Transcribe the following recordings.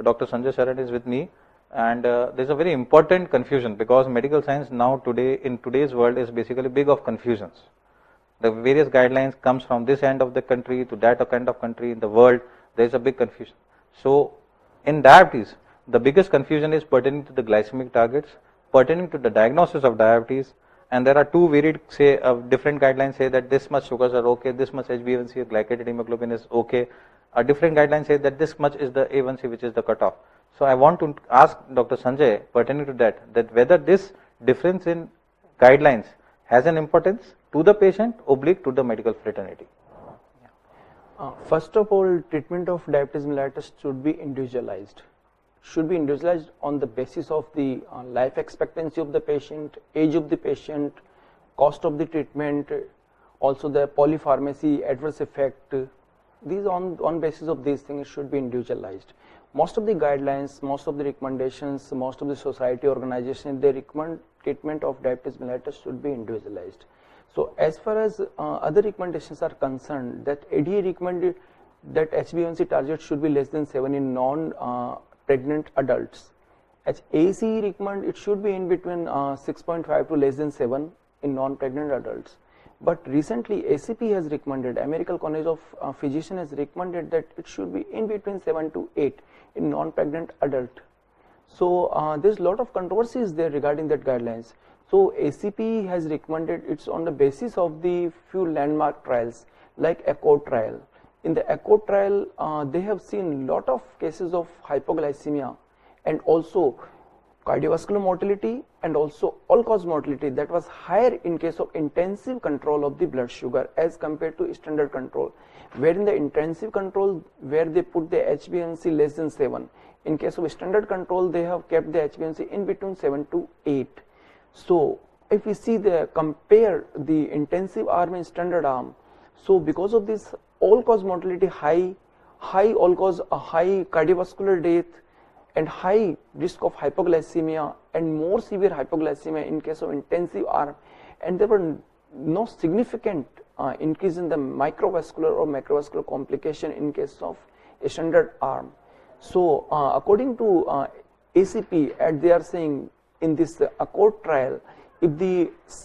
Dr. Sanjay Saran is with me, and there's a very important confusion because medical science now today in today's world is basically big of confusions. The various guidelines comes from this end of the country to that kind of country in the world. There is a big confusion. So in diabetes, the biggest confusion is pertaining to the glycemic targets, pertaining to the diagnosis of diabetes, and there are two varied different guidelines say that this much sugars are okay, this much HbA1c glycated hemoglobin is okay. A different guideline says that this much is the A1C which is the cutoff. So I want to ask Dr. Sanjay pertaining to that whether this difference in guidelines has an importance to the patient oblique to the medical fraternity. First of all, treatment of diabetes mellitus should be individualized. Should be individualized on the basis of the life expectancy of the patient, age of the patient, cost of the treatment, also the polypharmacy, adverse effect. These on basis of these things should be individualized. Most of the guidelines, most of the recommendations, most of the society organizations, they recommend treatment of diabetes mellitus should be individualized. So as far as other recommendations are concerned, that ADA recommended that HbA1c target should be less than 7 in non-pregnant adults. As ACE recommend it should be in between 6.5 to less than 7 in non-pregnant adults. But recently ACP has recommended, American College of Physicians has recommended that it should be in between 7 to 8 in non-pregnant adult. So there's a lot of controversies there regarding that guidelines. So ACP has recommended it's on the basis of the few landmark trials like ECHO trial. In the ECHO trial, they have seen lot of cases of hypoglycemia and also cardiovascular mortality and also all-cause mortality that was higher in case of intensive control of the blood sugar as compared to standard control, where in the intensive control where they put the HbA1c less than 7. In case of standard control, they have kept the HbA1c in between 7 to 8. So if we see compare the intensive arm and standard arm, so because of this all-cause mortality high all-cause, high cardiovascular death, and high risk of hypoglycemia and more severe hypoglycemia in case of intensive arm, and there were no significant increase in the microvascular or macrovascular complication in case of a standard arm. So according to ACP, they are saying in this ACCORD trial, if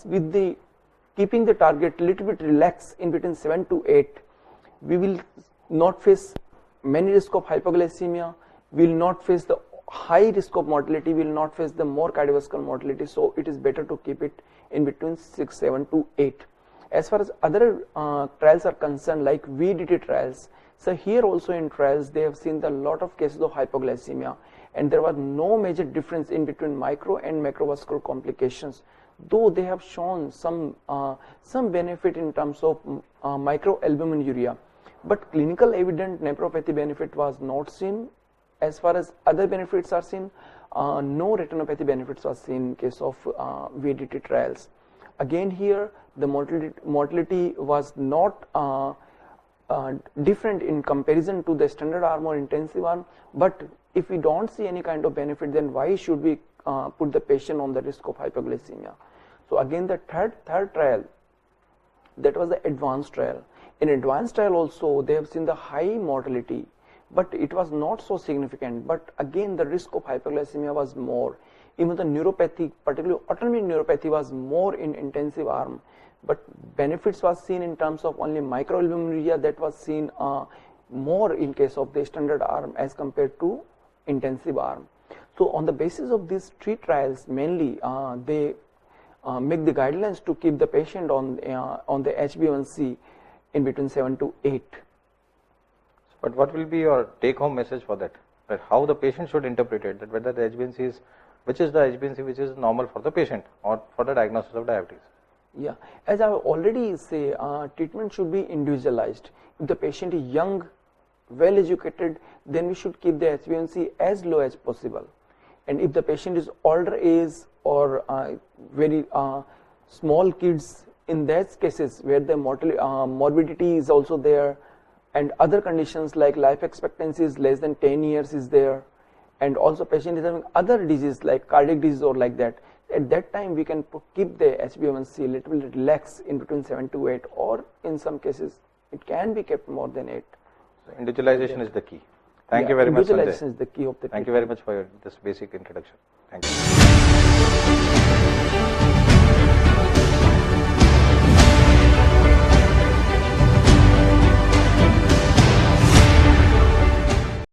with the keeping the target little bit relaxed in between 7 to 8, we will not face many risk of hypoglycemia, we will not face the high risk of mortality, we will not face the more cardiovascular mortality. So it is better to keep it in between 6, 7 to 8. As far as other trials are concerned, like VDT trials, so here also in trials they have seen a lot of cases of hypoglycemia, and there was no major difference in between micro and macrovascular complications, though they have shown some benefit in terms of microalbuminuria, but clinical evident nephropathy benefit was not seen. As far as other benefits are seen, no retinopathy benefits are seen in case of VDT trials. Again here the mortality was not different in comparison to the standard arm or intensive arm, but if we don't see any kind of benefit, then why should we put the patient on the risk of hypoglycemia? So again the third trial, that was the advanced trial. In advanced trial also they have seen the high mortality, but it was not so significant, but again the risk of hypoglycemia was more. Even the neuropathy, particularly autonomic neuropathy, was more in intensive arm, but benefits was seen in terms of only microalbuminuria, that was seen more in case of the standard arm as compared to intensive arm. So on the basis of these 3 trials, mainly they make the guidelines to keep the patient on the HbA1c in between 7 to 8. But what will be your take-home message for that? That how the patient should interpret it, that whether the HbA1c is, which is the HbA1c which is normal for the patient or for the diagnosis of diabetes? Yeah, as I already say, treatment should be individualized. If the patient is young, well educated, then we should keep the HbA1c as low as possible. And if the patient is older age or very small kids, in those cases where the morbidity is also there, and other conditions like life expectancy is less than 10 years is there, and also patient is having other disease like cardiac disease or like that, at that time we can keep the HbA1c little bit relaxed in between 7 to 8, or in some cases it can be kept more than 8. So individualization is the key. Thank you very much, Sanjay. Individualization is the key of the Thank you treatment. very much for this basic introduction. Thank you.